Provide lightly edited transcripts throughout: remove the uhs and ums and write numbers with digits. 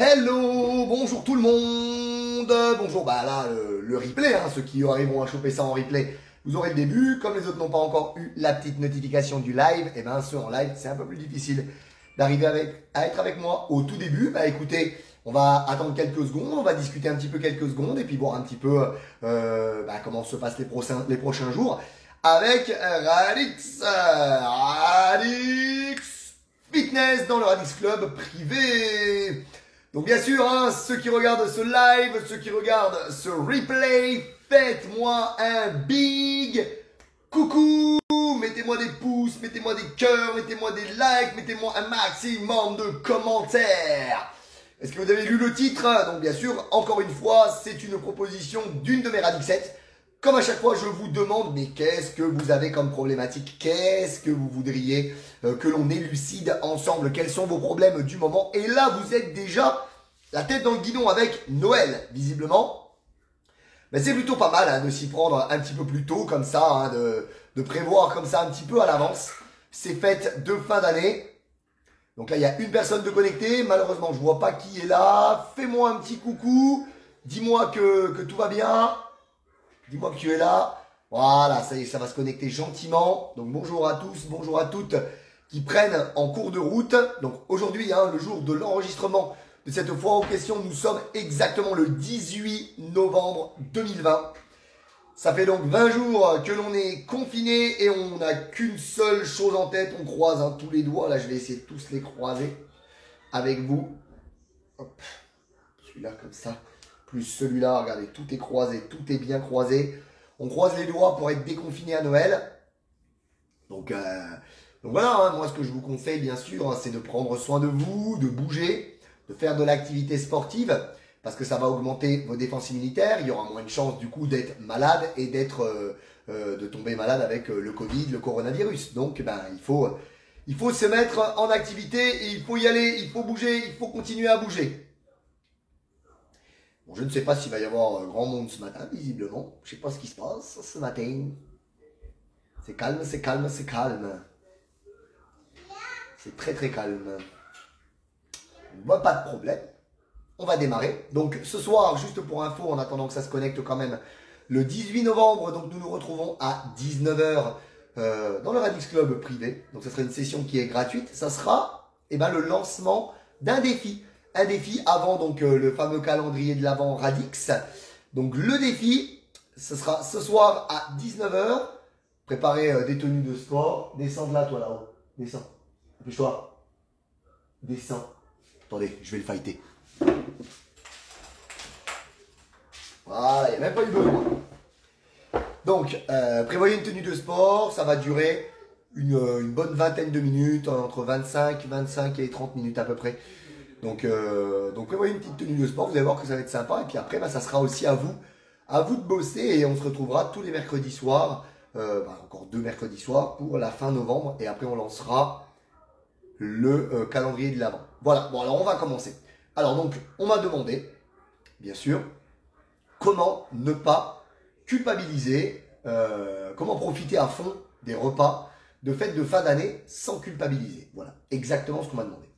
Hello, bonjour tout le monde. Bonjour, bah là, le replay, hein, ceux qui arriveront à choper ça en replay, vous aurez le début. Comme les autres n'ont pas encore eu la petite notification du live, et ben ceux en live, c'est un peu plus difficile d'arriver à être avec moi au tout début. Bah écoutez, on va attendre quelques secondes, on va discuter un petit peu quelques secondes, et puis voir un petit peu comment se passent les prochains jours avec Radix Fitness dans le Radix Club privé. Donc bien sûr, hein, ceux qui regardent ce live, ceux qui regardent ce replay, faites-moi un big coucou. Mettez-moi des pouces, mettez-moi des cœurs, mettez-moi des likes, mettez-moi un maximum de commentaires. Est-ce que vous avez lu le titre? Donc bien sûr, encore une fois, c'est une proposition d'une de mes Radixettes. Comme à chaque fois, je vous demande, mais qu'est-ce que vous avez comme problématique? Qu'est-ce que vous voudriez que l'on élucide ensemble? Quels sont vos problèmes du moment? Et là, vous êtes déjà la tête dans le guidon avec Noël, visiblement. Mais c'est plutôt pas mal hein, de s'y prendre un petit peu plus tôt, comme ça, hein, de prévoir comme ça un petit peu à l'avance ces fêtes de fin d'année. Donc là, il y a une personne de connectée. Malheureusement, je vois pas qui est là. Fais-moi un petit coucou. Dis-moi que tout va bien. Dis-moi que tu es là. Voilà, ça y est, ça va se connecter gentiment. Donc bonjour à tous, bonjour à toutes qui prennent en cours de route. Donc aujourd'hui, hein, le jour de l'enregistrement de cette fois en question, nous sommes exactement le 18 novembre 2020. Ça fait donc 20 jours que l'on est confiné et on n'a qu'une seule chose en tête. On croise hein, tous les doigts. Là, je vais essayer de tous les croiser avec vous. Hop, celui-là comme ça. Plus celui-là, regardez, tout est croisé, tout est bien croisé. On croise les doigts pour être déconfiné à Noël. Donc voilà, hein, moi ce que je vous conseille bien sûr, hein, c'est de prendre soin de vous, de bouger, de faire de l'activité sportive, parce que ça va augmenter vos défenses immunitaires. Il y aura moins de chances du coup d'être malade et de tomber malade avec le Covid, le coronavirus. Donc ben, il faut se mettre en activité et il faut y aller, il faut bouger, il faut continuer à bouger. Bon, je ne sais pas s'il va y avoir grand monde ce matin, visiblement. Je ne sais pas ce qui se passe ce matin. C'est calme, c'est calme, c'est calme. C'est très très calme. Bon, pas de problème. On va démarrer. Donc ce soir, juste pour info, en attendant que ça se connecte quand même, le 18 novembre, donc nous nous retrouvons à 19 h dans le Radix Club privé. Donc ce sera une session qui est gratuite. Ça sera le lancement d'un défi. Un défi avant donc le fameux calendrier de l'Avent Radix. Donc le défi, ce sera ce soir à 19 h. Préparez des tenues de sport. Descends de là, toi là-haut. Descends. Dépêche-toi. Descends. Attendez, je vais le fighter. Voilà, il n'y a même pas eu besoin. Donc, prévoyez une tenue de sport. Ça va durer une bonne vingtaine de minutes, entre 25 et 30 minutes à peu près. Donc prévoyez une petite tenue de sport, vous allez voir que ça va être sympa. Et puis après, ça sera aussi à vous de bosser. Et on se retrouvera tous les mercredis soirs, encore 2 mercredis soirs pour la fin novembre. Et après, on lancera le calendrier de l'Avent. Voilà, bon alors on va commencer. Alors donc, on m'a demandé, bien sûr, comment ne pas culpabiliser, comment profiter à fond des repas de fête de fin d'année sans culpabiliser. Voilà, exactement ce qu'on m'a demandé.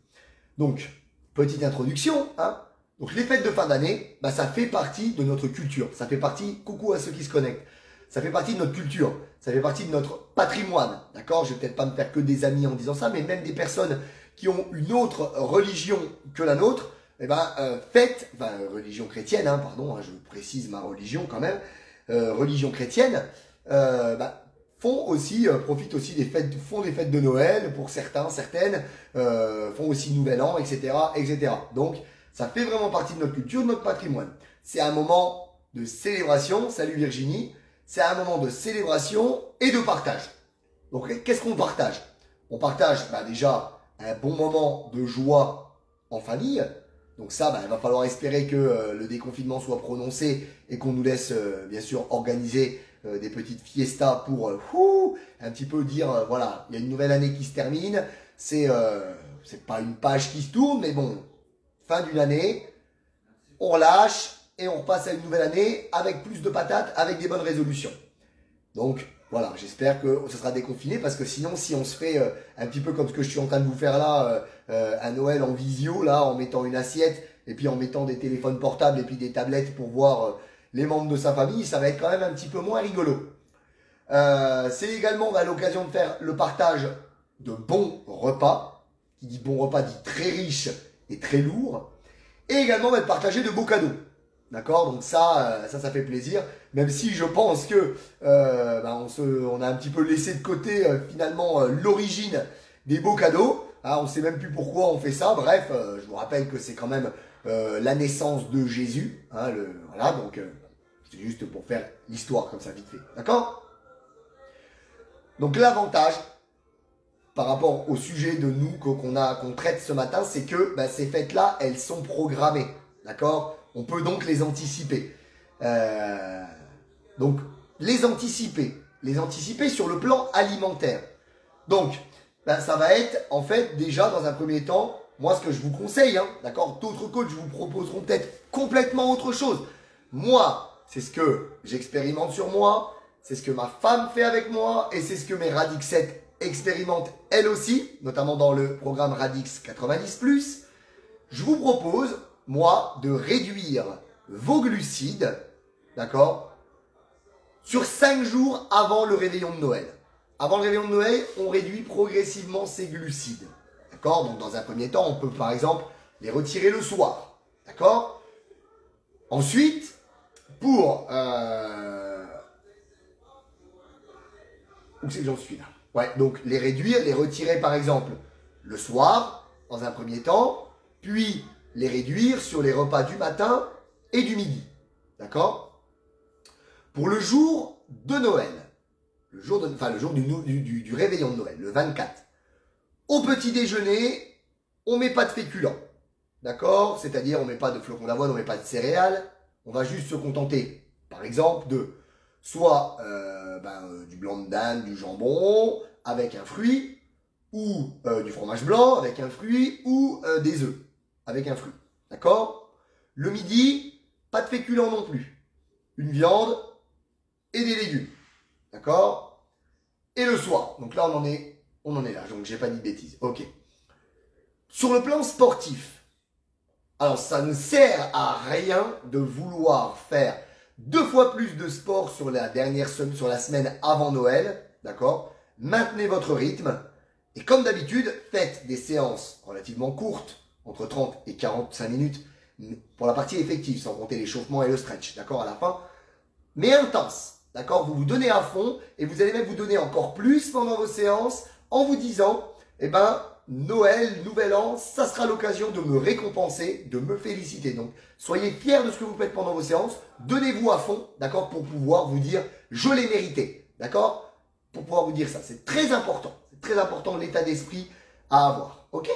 Donc, petite introduction, hein. Donc les fêtes de fin d'année, ça fait partie de notre culture. Ça fait partie, coucou à ceux qui se connectent, ça fait partie de notre culture. Ça fait partie de notre patrimoine. D'accord? Je vais peut-être pas me faire que des amis en disant ça, mais même des personnes qui ont une autre religion que la nôtre, religion chrétienne, hein, pardon, hein, je précise ma religion quand même, religion chrétienne, profitent aussi des fêtes, font des fêtes de Noël pour certains, certaines, font aussi Nouvel An, etc., etc. Donc, ça fait vraiment partie de notre culture, de notre patrimoine. C'est un moment de célébration, salut Virginie, c'est un moment de célébration et de partage. Donc, qu'est-ce qu'on partage? On partage déjà un bon moment de joie en famille. Donc ça, il va falloir espérer que le déconfinement soit prononcé et qu'on nous laisse bien sûr organiser des petites fiestas pour un petit peu dire voilà, il y a une nouvelle année qui se termine. C'est pas une page qui se tourne, mais bon, fin d'une année, on relâche et on repasse à une nouvelle année avec plus de patates, avec des bonnes résolutions. Donc voilà, j'espère que ce sera déconfiné parce que sinon, si on se fait un petit peu comme ce que je suis en train de vous faire là, un Noël en visio, là, en mettant une assiette et puis en mettant des téléphones portables et puis des tablettes pour voir les membres de sa famille, ça va être quand même un petit peu moins rigolo. C'est également l'occasion de faire le partage de bons repas. Qui dit bon repas dit très riche et très lourd. Et également de partager de beaux cadeaux. D'accord? Donc ça fait plaisir. Même si je pense que on a un petit peu laissé de côté finalement l'origine des beaux cadeaux. Hein, on ne sait même plus pourquoi on fait ça. Bref, je vous rappelle que c'est quand même la naissance de Jésus. Hein, voilà, donc c'est juste pour faire l'histoire comme ça vite fait. D'accord? Donc l'avantage par rapport au sujet de nous qu'on traite ce matin, c'est que ces fêtes-là, elles sont programmées. D'accord? On peut donc les anticiper. Donc, les anticiper sur le plan alimentaire. Donc, ça va être, en fait, déjà, dans un premier temps, moi, ce que je vous conseille, hein, d'accord? D'autres coachs vous proposeront peut-être complètement autre chose. Moi, c'est ce que j'expérimente sur moi, c'est ce que ma femme fait avec moi, et c'est ce que mes Radix 7 expérimentent elles aussi, notamment dans le programme Radix 90+. Je vous propose, moi, de réduire vos glucides, d'accord, sur 5 jours avant le réveillon de Noël. Avant le réveillon de Noël, on réduit progressivement ces glucides. D'accord? Donc, dans un premier temps, on peut, par exemple, les retirer le soir. D'accord? Ensuite, pour... Où c'est que j'en suis là? Ouais, donc les réduire, les retirer, par exemple, le soir, dans un premier temps, puis les réduire sur les repas du matin et du midi. D'accord? Pour le jour de Noël, le jour du réveillon de Noël, le 24, au petit déjeuner, on met pas de féculents. D'accord? C'est-à-dire, on met pas de flocons d'avoine, on met pas de céréales. On va juste se contenter, par exemple, de soit du blanc de dinde, du jambon, avec un fruit, ou du fromage blanc, avec un fruit, ou des œufs, avec un fruit. D'accord? Le midi, pas de féculents non plus. Une viande et des légumes. D'accord? Et le soir, donc là on en est là, donc j'ai pas dit de bêtises. Ok. Sur le plan sportif, alors ça ne sert à rien de vouloir faire 2 fois plus de sport sur la semaine avant Noël, d'accord? Maintenez votre rythme et comme d'habitude, faites des séances relativement courtes, entre 30 et 45 minutes pour la partie effective, sans compter l'échauffement et le stretch, d'accord, à la fin, mais intense, d'accord? Vous vous donnez à fond et vous allez même vous donner encore plus pendant vos séances en vous disant, Noël, Nouvel An, ça sera l'occasion de me récompenser, de me féliciter. Donc, soyez fiers de ce que vous faites pendant vos séances. Donnez-vous à fond, d'accord, pour pouvoir vous dire, je l'ai mérité, d'accord? Pour pouvoir vous dire ça. C'est très important. C'est très important l'état d'esprit à avoir, ok?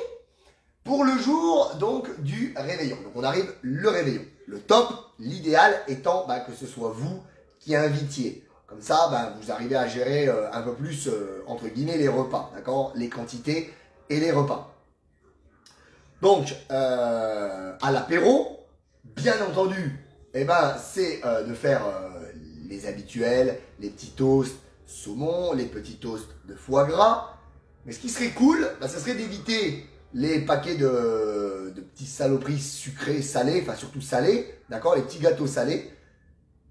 Pour le jour, donc, du réveillon. Donc, on arrive le réveillon. Le top, l'idéal étant que ce soit vous qui invitiez. Comme ça, vous arrivez à gérer un peu plus, entre guillemets, les repas, d'accord? Les quantités et les repas. Donc, à l'apéro, bien entendu, c'est de faire les habituels, les petits toasts saumon, les petits toasts de foie gras. Mais ce qui serait cool, ça serait d'éviter les paquets de petits saloperies sucrées, salées, enfin surtout salées, d'accord, les petits gâteaux salés.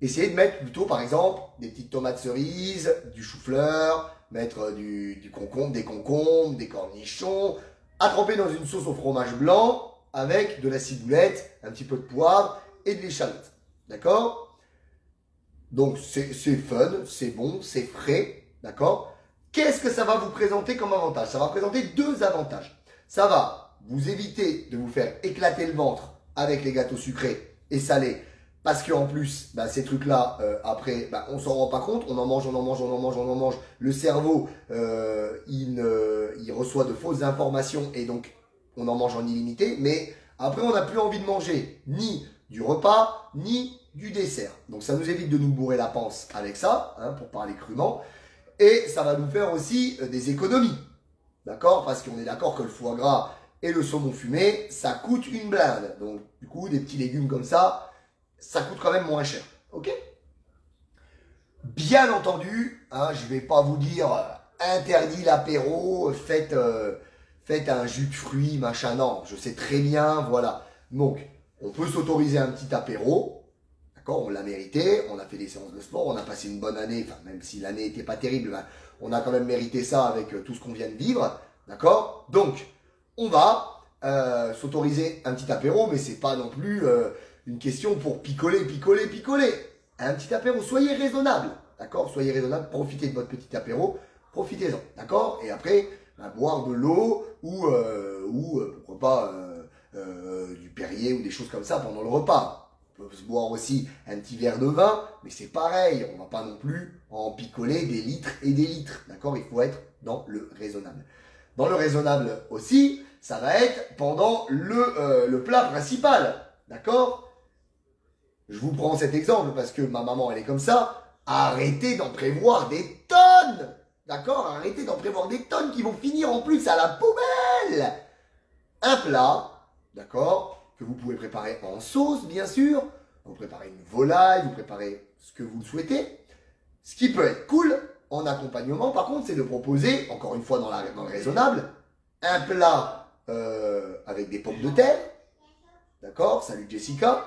Essayez de mettre plutôt, par exemple, des petites tomates cerises, du chou-fleur, mettre du concombre, des cornichons, à tremper dans une sauce au fromage blanc avec de la ciboulette, un petit peu de poivre et de l'échalote. D'accord? Donc, c'est fun, c'est bon, c'est frais. D'accord? Qu'est-ce que ça va vous présenter comme avantage? Ça va présenter 2 avantages. Ça va vous éviter de vous faire éclater le ventre avec les gâteaux sucrés et salés. Parce qu'en plus, ces trucs-là, après, on s'en rend pas compte. On en mange, on en mange, on en mange, on en mange. Le cerveau, il reçoit de fausses informations et donc, on en mange en illimité. Mais après, on n'a plus envie de manger ni du repas, ni du dessert. Donc, ça nous évite de nous bourrer la panse avec ça, hein, pour parler crûment. Et ça va nous faire aussi des économies. D'accord? Parce qu'on est d'accord que le foie gras et le saumon fumé, ça coûte une blinde. Donc, du coup, des petits légumes comme ça coûte quand même moins cher. Ok? Bien entendu, hein, je ne vais pas vous dire interdit l'apéro, faites un jus de fruits, machin. Non, je sais très bien, voilà. Donc, on peut s'autoriser un petit apéro. D'accord, on l'a mérité, on a fait des séances de sport, on a passé une bonne année, enfin même si l'année n'était pas terrible, ben, on a quand même mérité ça avec tout ce qu'on vient de vivre. D'accord, donc on va s'autoriser un petit apéro, mais c'est pas non plus une question pour picoler. Un petit apéro, soyez raisonnable. D'accord, soyez raisonnable, profitez de votre petit apéro, profitez-en. D'accord, et après, ben, boire de l'eau ou pourquoi pas du Perrier ou des choses comme ça pendant le repas. On peut se boire aussi un petit verre de vin, mais c'est pareil, on va pas non plus en picoler des litres et des litres. D'accord, il faut être dans le raisonnable. Dans le raisonnable aussi, ça va être pendant le plat principal. D'accord? Je vous prends cet exemple parce que ma maman, elle est comme ça. Arrêtez d'en prévoir des tonnes. D'accord? Arrêtez d'en prévoir des tonnes qui vont finir en plus à la poubelle. Un plat, d'accord, que vous pouvez préparer en sauce, bien sûr. Vous préparez une volaille, vous préparez ce que vous souhaitez. Ce qui peut être cool en accompagnement, par contre, c'est de proposer, encore une fois dans le raisonnable, un plat avec des pommes de terre. D'accord? Salut Jessica.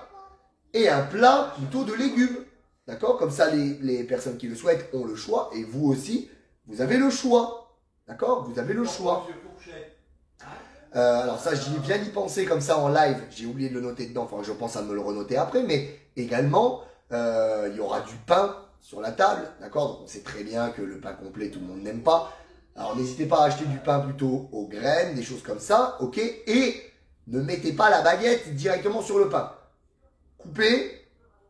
Et un plat plutôt de légumes. D'accord? Comme ça, les personnes qui le souhaitent ont le choix. Et vous aussi, vous avez le choix. D'accord? Vous avez le choix. Alors ça, j'y viens d'y penser comme ça en live. J'ai oublié de le noter dedans. Enfin, je pense à me le renoter après. Mais également, il y aura du pain sur la table. D'accord? Donc on sait très bien que le pain complet, tout le monde n'aime pas. Alors n'hésitez pas à acheter du pain plutôt aux graines, des choses comme ça. Ok? Et ne mettez pas la baguette directement sur le pain. Coupez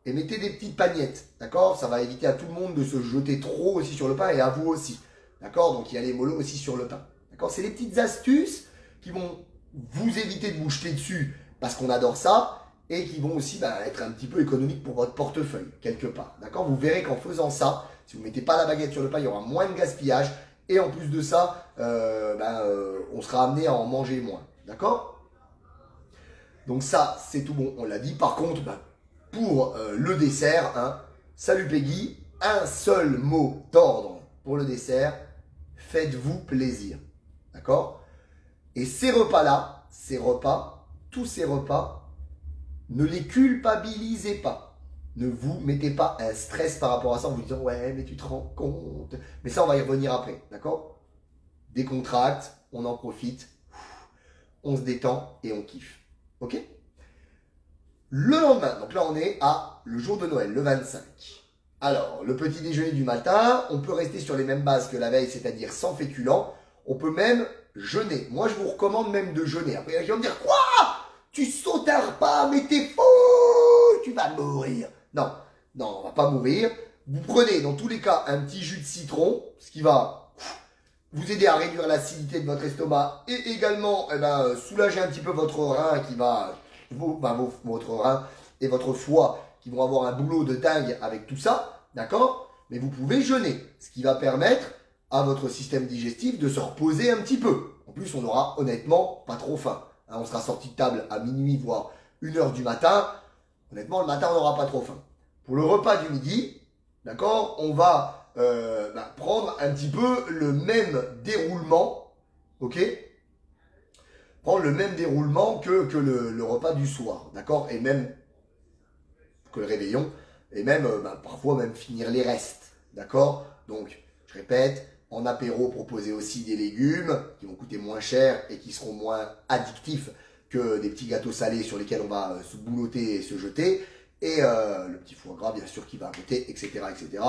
et mettez des petites pagnettes. D'accord? Ça va éviter à tout le monde de se jeter trop aussi sur le pain et à vous aussi. D'accord? Donc il y a les molos aussi sur le pain. D'accord? C'est les petites astuces qui vont vous éviter de vous jeter dessus parce qu'on adore ça et qui vont aussi être un petit peu économiques pour votre portefeuille, quelque part. D'accord? Vous verrez qu'en faisant ça, si vous ne mettez pas la baguette sur le pain, il y aura moins de gaspillage et en plus de ça, on sera amené à en manger moins. D'accord? Donc ça, c'est tout bon, on l'a dit. Par contre, pour le dessert, hein, salut Peggy, un seul mot d'ordre pour le dessert, faites-vous plaisir. D'accord? Et ces repas-là, tous ces repas, ne les culpabilisez pas. Ne vous mettez pas un stress par rapport à ça en vous disant « Ouais, mais tu te rends compte ?» Mais ça, on va y revenir après, d'accord? Décontracte, on en profite, on se détend et on kiffe. Ok? Le lendemain, donc là on est à le jour de Noël, le 25. Alors, le petit déjeuner du matin, on peut rester sur les mêmes bases que la veille, c'est-à-dire sans féculents. On peut même jeûner. Moi, je vous recommande même de jeûner. Après, il y a qui vont me dire, quoi? Tu sautes un repas, mais t'es fou! Tu vas mourir. Non, non, on va pas mourir. Vous prenez, dans tous les cas, un petit jus de citron, ce qui va vous aider à réduire l'acidité de votre estomac et également soulager un petit peu votre rein qui va, votre rein et votre foie qui vont avoir un boulot de dingue avec tout ça, d'accord? Mais vous pouvez jeûner, ce qui va permettre à votre système digestif de se reposer un petit peu. En plus, on n'aura honnêtement pas trop faim. Hein, on sera sorti de table à minuit, voire 1h du matin. Honnêtement, le matin, on n'aura pas trop faim. Pour le repas du midi, d'accord, on va prendre un petit peu le même déroulement, ok? Prendre le même déroulement que le repas du soir, d'accord? Et même que le réveillon, et même parfois même finir les restes, d'accord? Donc, je répète, en apéro, proposer aussi des légumes qui vont coûter moins cher et qui seront moins addictifs que des petits gâteaux salés sur lesquels on va se boulotter et se jeter. Et le petit foie gras, bien sûr, qui va à côté, etc., etc.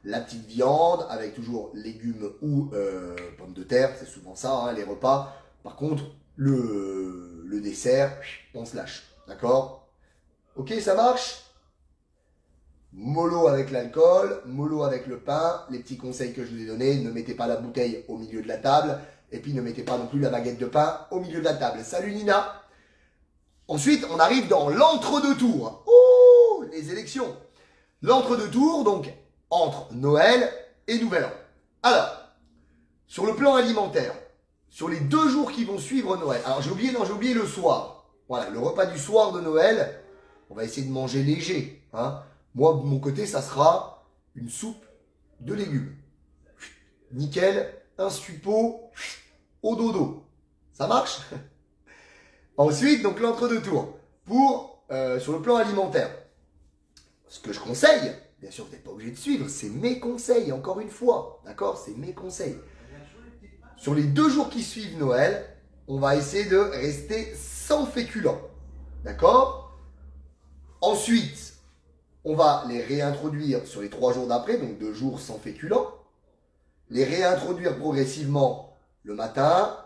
La petite viande avec toujours légumes ou pommes de terre, c'est souvent ça, hein, les repas. Par contre, le dessert, on se lâche, d'accord? Ok, ça marche? Mollo avec l'alcool, mollo avec le pain. Les petits conseils que je vous ai donnés, ne mettez pas la bouteille au milieu de la table. Et puis ne mettez pas non plus la baguette de pain au milieu de la table. Salut Nina! Ensuite, on arrive dans l'entre-deux tours. Oh, les élections. L'entre-deux tours, donc, entre Noël et Nouvel An. Alors, sur le plan alimentaire, sur les 2 jours qui vont suivre Noël. Alors, j'ai oublié le soir. Voilà, le repas du soir de Noël, on va essayer de manger léger. Hein. Moi, de mon côté, ça sera une soupe de légumes. Nickel, un suppo au dodo. Ça marche? Ensuite, donc l'entre-deux tours. Pour sur le plan alimentaire, ce que je conseille, bien sûr, vous n'êtes pas obligé de suivre, c'est mes conseils, encore une fois, d'accord? C'est mes conseils. Sur les 2 jours qui suivent Noël, on va essayer de rester sans féculents, d'accord? Ensuite, on va les réintroduire sur les 3 jours d'après, donc 2 jours sans féculents. Les réintroduire progressivement le matin,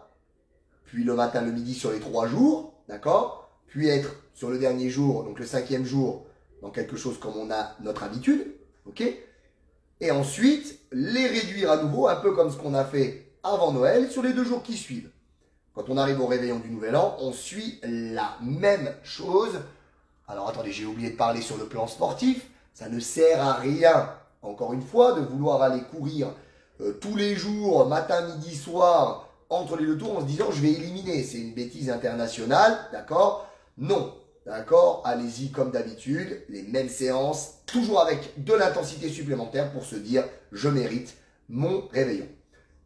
puis le matin, le midi sur les 3 jours, d'accord? Puis être sur le dernier jour, donc le 5e jour, dans quelque chose comme on a notre habitude, ok? Et ensuite, les réduire à nouveau, un peu comme ce qu'on a fait avant Noël, sur les 2 jours qui suivent. Quand on arrive au réveillon du Nouvel An, on suit la même chose. Alors attendez, j'ai oublié de parler sur le plan sportif. Ça ne sert à rien, encore une fois, de vouloir aller courir tous les jours, matin, midi, soir, entre les 2 tours, en se disant je vais éliminer. C'est une bêtise internationale, d'accord? Non, d'accord? Allez-y comme d'habitude, les mêmes séances, toujours avec de l'intensité supplémentaire pour se dire je mérite mon réveillon.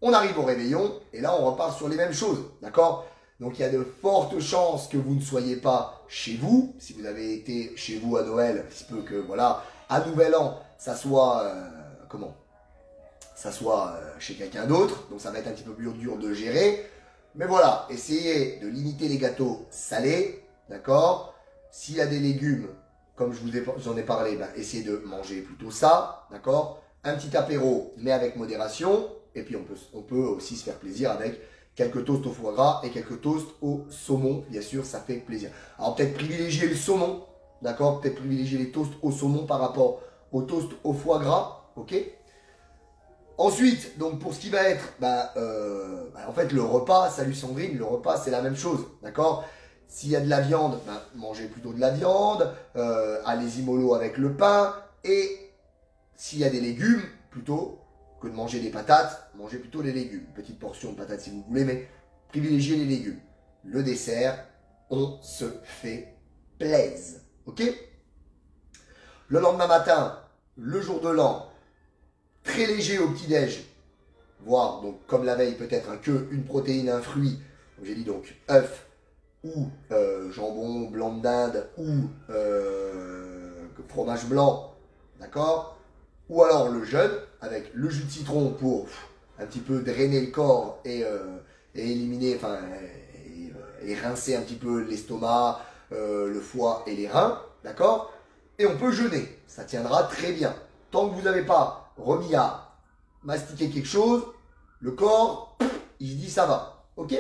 On arrive au réveillon et là on repart sur les mêmes choses, d'accord? Donc il y a de fortes chances que vous ne soyez pas chez vous. Si vous avez été chez vous à Noël, il se peut que voilà, à Nouvel An, ça soit chez quelqu'un d'autre. Donc ça va être un petit peu plus dur de gérer. Mais voilà, essayez de limiter les gâteaux salés, d'accord? S'il y a des légumes, comme j'en ai parlé, ben, essayez de manger plutôt ça, d'accord? Un petit apéro, mais avec modération. Et puis on peut aussi se faire plaisir avec quelques toasts au foie gras et quelques toasts au saumon. Bien sûr, ça fait plaisir. Alors peut-être privilégier le saumon, d'accord? Peut-être privilégier les toasts au saumon par rapport aux toasts au foie gras, ok? Ensuite, donc pour ce qui va être, en fait le repas, salut Sandrine, le repas c'est la même chose, d'accord? S'il y a de la viande, mangez plutôt de la viande, allez-y mollo avec le pain, et s'il y a des légumes, plutôt que de manger des patates, mangez plutôt les légumes. Petite portion de patates si vous voulez, mais privilégiez les légumes. Le dessert, on se fait plaisir, ok? Le lendemain matin, le jour de l'an, très léger au petit-déj, voire donc comme la veille peut-être une protéine, un fruit, comme j'ai dit donc œuf ou jambon, blanc de dinde ou fromage blanc, d'accord? Ou alors le jeûne avec le jus de citron pour un petit peu drainer le corps et éliminer, et rincer un petit peu l'estomac, le foie et les reins, d'accord? Et on peut jeûner, ça tiendra très bien. Tant que vous n'avez pas remis à mastiquer quelque chose, le corps, il se dit ça va, ok?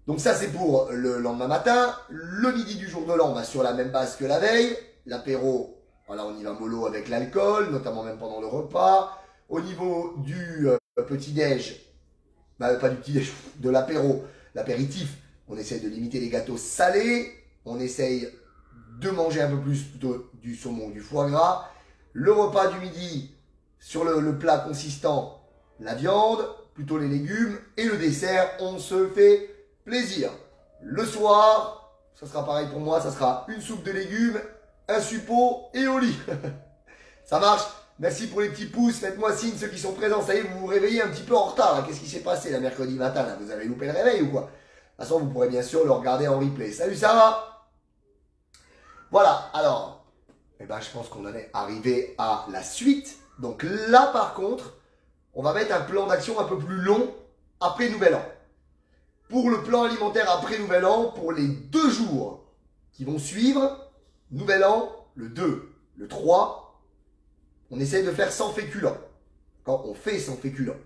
Donc ça c'est pour le lendemain matin. Le midi du jour de l'an, on va sur la même base que la veille. L'apéro, voilà, on y va mollo avec l'alcool, notamment même pendant le repas. Au niveau du petit-déj, pas du petit-déj, de l'apéro, l'apéritif, on essaye de limiter les gâteaux salés. On essaye de manger un peu plus plutôt du saumon, du foie gras. Le repas du midi, sur le plat consistant, la viande, plutôt les légumes. Et le dessert, on se fait plaisir. Le soir, ça sera pareil pour moi, ça sera une soupe de légumes, un suppôt et au lit. Ça marche? Merci pour les petits pouces, faites-moi signe ceux qui sont présents. Ça y est, vous vous réveillez un petit peu en retard. Qu'est-ce qui s'est passé la mercredi matin là? Vous avez loupé le réveil ou quoi? De toute façon, vous pourrez bien sûr le regarder en replay. Salut Sarah! Voilà, alors, je pense qu'on en est arrivé à la suite. Donc là, par contre, on va mettre un plan d'action un peu plus long après Nouvel An. Pour le plan alimentaire après Nouvel An, pour les 2 jours qui vont suivre, Nouvel An, le 2, le 3, on essaie de faire sans féculents. Quand on fait sans féculents.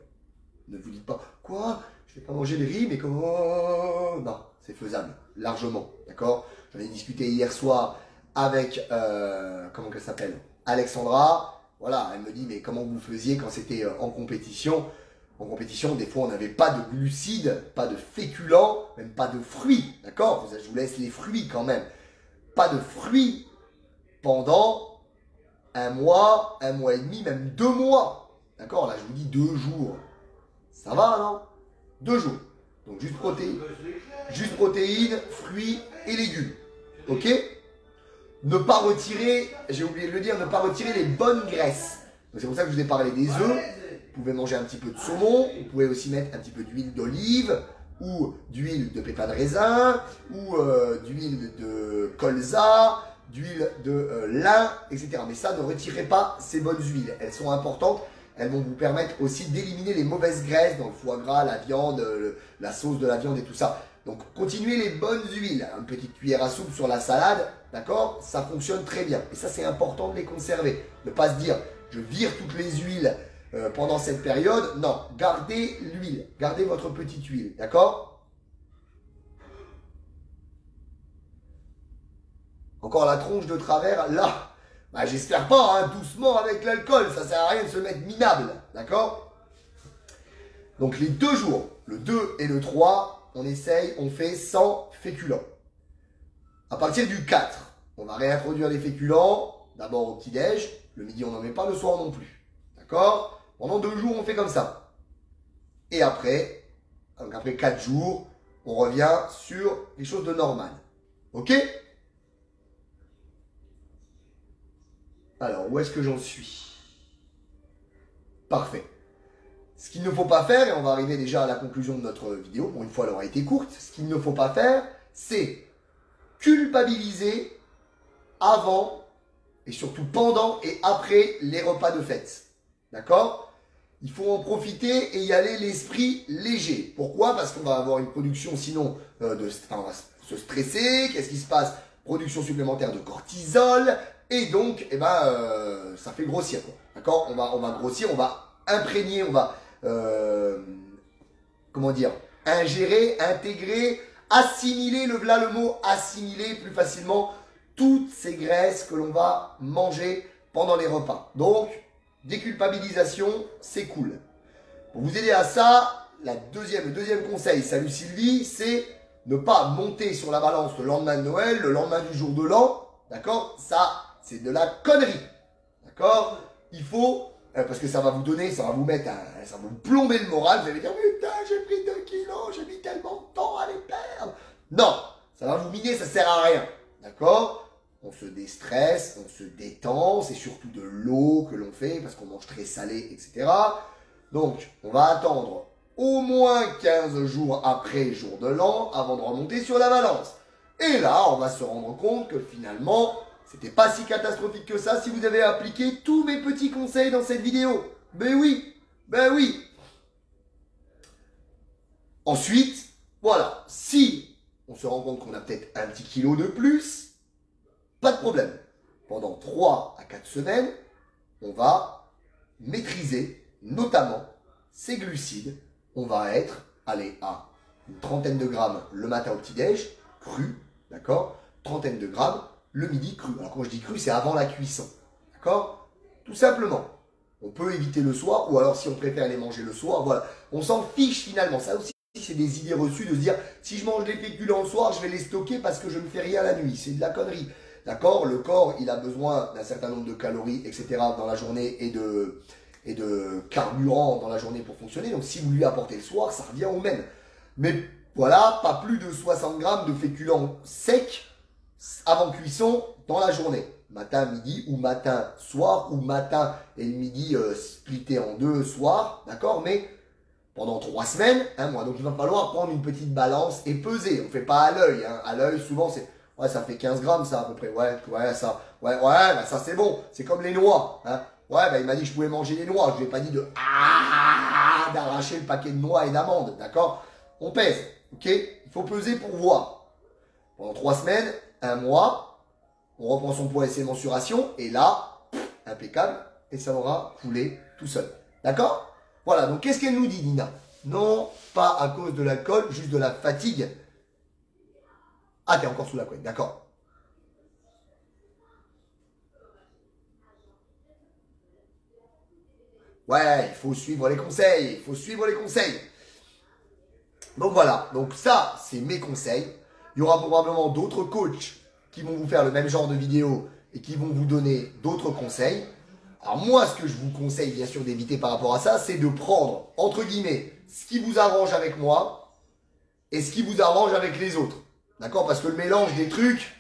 Ne vous dites pas, quoi? Je ne vais pas manger des riz, mais comment? Non, c'est faisable, largement, d'accord? J'en ai discuté hier soir avec, comment qu'elle s'appelle? Alexandra. Voilà, elle me dit, mais comment vous faisiez quand c'était en compétition? En compétition, des fois, on n'avait pas de glucides, pas de féculents, même pas de fruits, d'accord? Je vous laisse les fruits quand même. Pas de fruits pendant 1 mois, 1 mois et demi, même 2 mois. D'accord? Là, je vous dis 2 jours. Ça va, non? 2 jours. Donc, juste protéines, fruits et légumes. Ok? Ne pas retirer, j'ai oublié de le dire, ne pas retirer les bonnes graisses. C'est pour ça que je vous ai parlé des œufs. Vous pouvez manger un petit peu de saumon, vous pouvez aussi mettre un petit peu d'huile d'olive, ou d'huile de pépins de raisin, ou d'huile de colza, d'huile de lin, etc. Mais ça, ne retirez pas ces bonnes huiles. Elles sont importantes. Elles vont vous permettre aussi d'éliminer les mauvaises graisses dans le foie gras, la viande, la sauce de la viande et tout ça. Donc, continuez les bonnes huiles. Une petite cuillère à soupe sur la salade, d'accord? Ça fonctionne très bien. Et ça, c'est important de les conserver. Ne pas se dire, je vire toutes les huiles pendant cette période. Non, gardez l'huile. Gardez votre petite huile, d'accord? Encore la tronche de travers, là. Bah, j'espère pas, hein, doucement avec l'alcool, ça sert à rien de se mettre minable, d'accord? Donc les 2 jours, le 2 et le 3, on essaye, on fait sans féculents. À partir du 4, on va réintroduire les féculents, d'abord au petit-déj, le midi on n'en met pas, le soir non plus, d'accord? Pendant 2 jours, on fait comme ça. Et après, donc après 4 jours, on revient sur les choses de normal, ok? Alors, où est-ce que j'en suis? Parfait. Ce qu'il ne faut pas faire, et on va arriver déjà à la conclusion de notre vidéo, pour une fois elle aura été courte, ce qu'il ne faut pas faire, c'est culpabiliser avant, et surtout pendant et après les repas de fête. D'accord? Il faut en profiter et y aller l'esprit léger. Pourquoi? Parce qu'on va avoir une production sinon on va se stresser. Qu'est-ce qui se passe? Production supplémentaire de cortisol. Et donc, eh ben, ça fait grossir. D'accord? On va grossir, on va imprégner, on va, comment dire, ingérer, intégrer, assimiler, voilà le mot, assimiler plus facilement toutes ces graisses que l'on va manger pendant les repas. Donc, déculpabilisation, c'est cool. Pour vous aider à ça, le deuxième conseil, salut Sylvie, c'est ne pas monter sur la balance le lendemain de Noël, le lendemain du jour de l'an. D'accord? Ça, c'est de la connerie. D'accord? Il faut, parce que ça va vous donner, ça va vous mettre, ça va vous plomber le moral. Vous allez dire, putain, j'ai pris 2 kilos, j'ai mis tellement de temps à les perdre. Non, ça va vous miner, ça sert à rien. D'accord? On se déstresse, on se détend, c'est surtout de l'eau que l'on fait, parce qu'on mange très salé, etc. Donc, on va attendre au moins 15 jours après jour de l'an, avant de remonter sur la balance. Et là, on va se rendre compte que finalement, c'était pas si catastrophique que ça si vous avez appliqué tous mes petits conseils dans cette vidéo. Ben oui, ben oui. Ensuite, voilà, si on se rend compte qu'on a peut-être un petit kilo de plus, pas de problème. Pendant 3 à 4 semaines, on va maîtriser notamment ces glucides. On va être, allez, à une trentaine de grammes le matin au petit-déj, cru, d'accord? Trentaine de grammes le midi cru. Alors quand je dis cru, c'est avant la cuisson, d'accord? Tout simplement. On peut éviter le soir, ou alors si on préfère les manger le soir, voilà. On s'en fiche finalement. Ça aussi, c'est des idées reçues de se dire, si je mange des féculents le soir, je vais les stocker parce que je ne fais rien la nuit. C'est de la connerie. D'accord? Le corps, il a besoin d'un certain nombre de calories, etc. dans la journée et de carburant dans la journée pour fonctionner. Donc si vous lui apportez le soir, ça revient au même. Mais voilà, pas plus de 60 grammes de féculents secs avant cuisson dans la journée. Matin, midi ou matin, soir, ou matin et le midi splitté en 2 soirs. D'accord? Mais pendant 3 semaines, un mois. Donc il va falloir prendre une petite balance et peser. On ne fait pas à l'œil. Hein. À l'œil, souvent, c'est... Ouais, ça fait 15 grammes, ça, à peu près. Ouais, ça. Ouais, bah, ça, c'est bon. C'est comme les noix. Hein. Ouais, bah, il m'a dit que je pouvais manger les noix. Je lui ai pas dit d'arracher le paquet de noix et d'amandes. D'accord? On pèse. Ok? Il faut peser pour voir. Pendant 3 semaines, un mois, on reprend son poids et ses mensurations. Et là, impeccable. Et ça aura coulé tout seul. D'accord? Voilà. Donc, qu'est-ce qu'elle nous dit, Nina? Non, pas à cause de l'alcool, juste de la fatigue. Ah, t'es encore sous la couette, d'accord. Ouais, il faut suivre les conseils, il faut suivre les conseils. Donc voilà, donc ça, c'est mes conseils. Il y aura probablement d'autres coachs qui vont vous faire le même genre de vidéo et qui vont vous donner d'autres conseils. Alors moi, ce que je vous conseille, bien sûr, d'éviter par rapport à ça, c'est de prendre, entre guillemets, ce qui vous arrange avec moi et ce qui vous arrange avec les autres. D'accord? Parce que le mélange des trucs,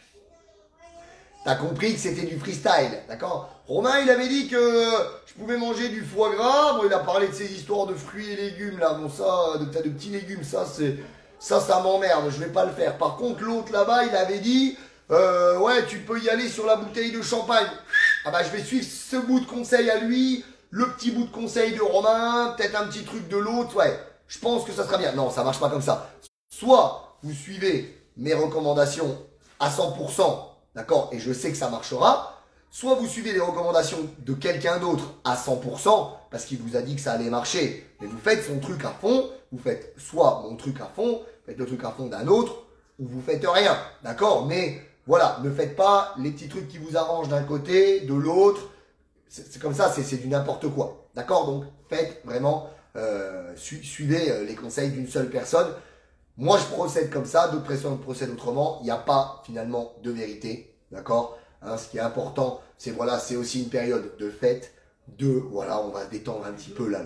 t'as compris que c'était du freestyle. D'accord? Romain, il avait dit que je pouvais manger du foie gras. Bon, il a parlé de ces histoires de fruits et légumes, là. Bon, ça, de petits légumes, ça m'emmerde. Je vais pas le faire. Par contre, l'autre là-bas, il avait dit, Ouais, tu peux y aller sur la bouteille de champagne. Ah bah je vais suivre ce bout de conseil à lui, le petit bout de conseil de Romain, peut-être un petit truc de l'autre, ouais. Je pense que ça sera bien. Non, ça marche pas comme ça. Soit vous suivez mes recommandations à 100%, d'accord, et je sais que ça marchera. Soit vous suivez les recommandations de quelqu'un d'autre à 100%, parce qu'il vous a dit que ça allait marcher, mais vous faites son truc à fond, vous faites soit mon truc à fond, vous faites le truc à fond d'un autre, ou vous faites rien, d'accord? Mais voilà, ne faites pas les petits trucs qui vous arrangent d'un côté, de l'autre, c'est comme ça, c'est du n'importe quoi, d'accord? Donc faites vraiment, suivez les conseils d'une seule personne. Moi je procède comme ça, d'autres personnes procèdent autrement, il n'y a pas finalement de vérité, d'accord? Hein, ce qui est important, c'est voilà, c'est aussi une période de fête, voilà, on va se détendre un petit peu là,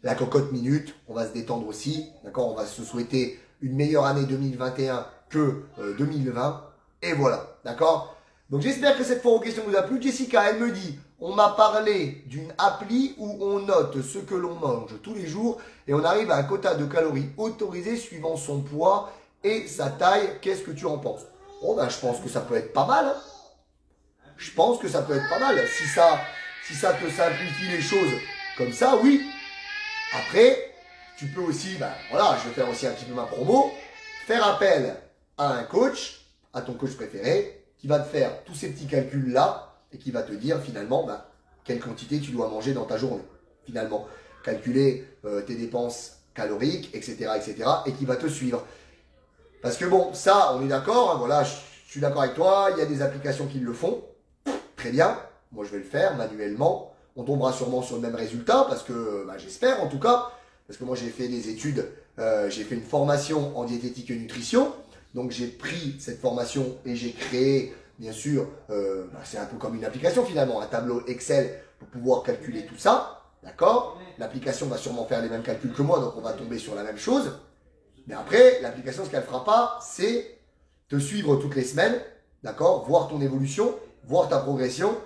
la cocotte minute, on va se détendre aussi, d'accord, on va se souhaiter une meilleure année 2021 que 2020, et voilà, d'accord. Donc j'espère que cette fois aux questions vous a plu. Jessica, elle me dit, on m'a parlé d'une appli où on note ce que l'on mange tous les jours et on arrive à un quota de calories autorisé suivant son poids et sa taille. Qu'est-ce que tu en penses? Oh ben je pense que ça peut être pas mal. Hein. Je pense que ça peut être pas mal. Si ça te simplifie les choses comme ça, oui. Après, tu peux aussi, ben voilà, je vais faire aussi un petit peu ma promo, faire appel à un coach, à ton coach préféré, qui va te faire tous ces petits calculs-là et qui va te dire finalement ben, quelle quantité tu dois manger dans ta journée. Finalement, calculer tes dépenses caloriques, etc., et qui va te suivre. Parce que bon, ça, on est d'accord, hein, voilà, je suis d'accord avec toi, il y a des applications qui le font, très bien, moi je vais le faire manuellement, on tombera sûrement sur le même résultat, parce que, bah, j'espère en tout cas, parce que moi j'ai fait des études, j'ai fait une formation en diététique et nutrition, donc j'ai pris cette formation et j'ai créé, bien sûr, bah, c'est un peu comme une application finalement, un tableau Excel pour pouvoir calculer tout ça, d'accord? L'application va sûrement faire les mêmes calculs que moi, donc on va tomber sur la même chose. Mais après, l'application, ce qu'elle fera pas, c'est te suivre toutes les semaines, d'accord, voir ton évolution, voir ta progression,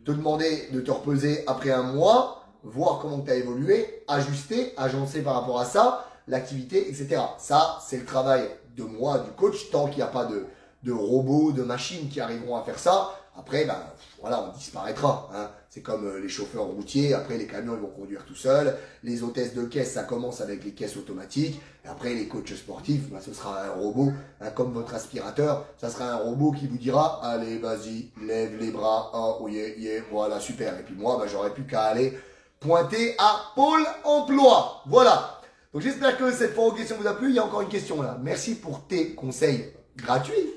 te demander de te repeser après un mois, voir comment tu as évolué, ajuster, agencer par rapport à ça, l'activité, etc. Ça, c'est le travail de moi, du coach, tant qu'il n'y a pas de robots, de machines qui arriveront à faire ça. Après, ben, voilà, on disparaîtra. Hein. C'est comme les chauffeurs routiers. Après, les camions, ils vont conduire tout seuls. Les hôtesses de caisse, ça commence avec les caisses automatiques. Et après, les coachs sportifs, ben, ce sera un robot. Hein, comme votre aspirateur, ça sera un robot qui vous dira, allez, vas-y, lève les bras. Oh, oh yeah, yeah, voilà, super. Et puis moi, ben, j'aurais plus qu'à aller pointer à Pôle emploi. Voilà. Donc, j'espère que cette fois aux questions vous a plu. Il y a encore une question là. Merci pour tes conseils gratuits.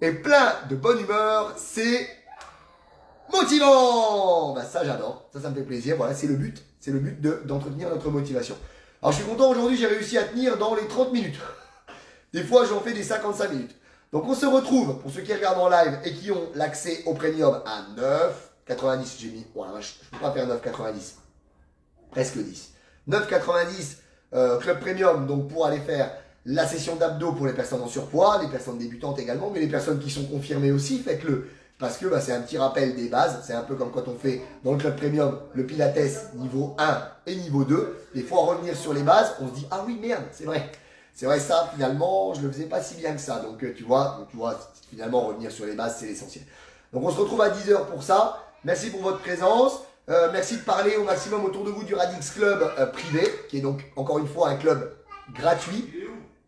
Et plein de bonne humeur, c'est motivant. Bah ça j'adore, ça me fait plaisir. Voilà, c'est le but d'entretenir notre motivation. Alors je suis content aujourd'hui, j'ai réussi à tenir dans les 30 minutes. Des fois j'en fais des 55 minutes. Donc on se retrouve pour ceux qui regardent en live et qui ont l'accès au premium à 9,90. J'ai mis, voilà, je peux pas faire 9,90, presque 10. 9,90 club premium, donc pour aller faire la session d'abdos pour les personnes en surpoids, les personnes débutantes également, mais les personnes qui sont confirmées aussi, faites-le. Parce que bah, c'est un petit rappel des bases. C'est un peu comme quand on fait dans le club premium le pilates niveau 1 et niveau 2. Des fois, revenir sur les bases, on se dit « Ah oui, merde, c'est vrai. C'est vrai, ça, finalement, je ne le faisais pas si bien que ça. » Donc, tu vois, finalement, revenir sur les bases, c'est l'essentiel. Donc, on se retrouve à 10 h pour ça. Merci pour votre présence. Merci de parler au maximum autour de vous du Radix Club privé, qui est donc, encore une fois, un club gratuit.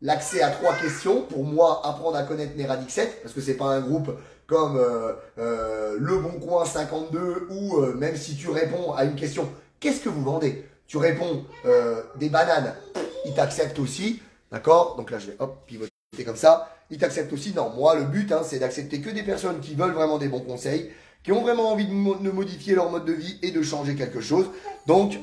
L'accès à 3 questions pour moi apprendre à connaître mes Radixettes parce que c'est pas un groupe comme Le Bon Coin 52 où même si tu réponds à une question qu'est-ce que vous vendez, tu réponds des bananes, ils t'acceptent aussi, d'accord, donc là je vais hop pivoter comme ça, ils t'acceptent aussi. Non, moi le but hein, c'est d'accepter que des personnes qui veulent vraiment des bons conseils, qui ont vraiment envie de modifier leur mode de vie et de changer quelque chose. Donc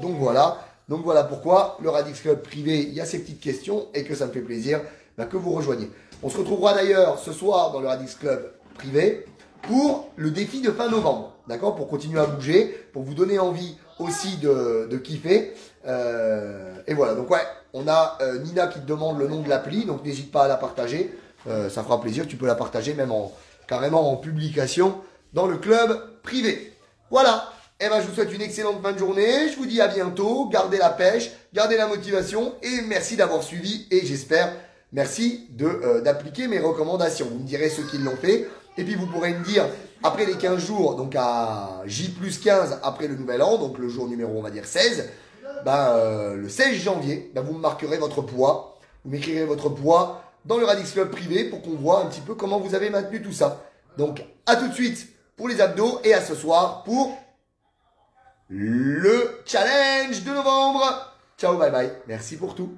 voilà. Donc voilà pourquoi le Radix Club privé, il y a ces petites questions et que ça me fait plaisir que vous rejoigniez. On se retrouvera d'ailleurs ce soir dans le Radix Club privé pour le défi de fin novembre. D'accord? Pour continuer à bouger, pour vous donner envie aussi de kiffer. Et voilà, donc ouais, on a Nina qui te demande le nom de l'appli, donc n'hésite pas à la partager. Ça fera plaisir, tu peux la partager même carrément en publication dans le club privé. Voilà. Eh ben, je vous souhaite une excellente fin de journée. Je vous dis à bientôt. Gardez la pêche, gardez la motivation et merci d'avoir suivi. Et j'espère merci d'appliquer mes recommandations. Vous me direz ceux qui l'ont fait. Et puis vous pourrez me dire, après les 15 jours, donc à J+15 après le nouvel an, donc le jour numéro on va dire 16, le 16 janvier, vous me marquerez votre poids, vous m'écrirez votre poids dans le Radix Club privé pour qu'on voit un petit peu comment vous avez maintenu tout ça. Donc à tout de suite pour les abdos et à ce soir pour le challenge de novembre. Ciao, bye bye, merci pour tout.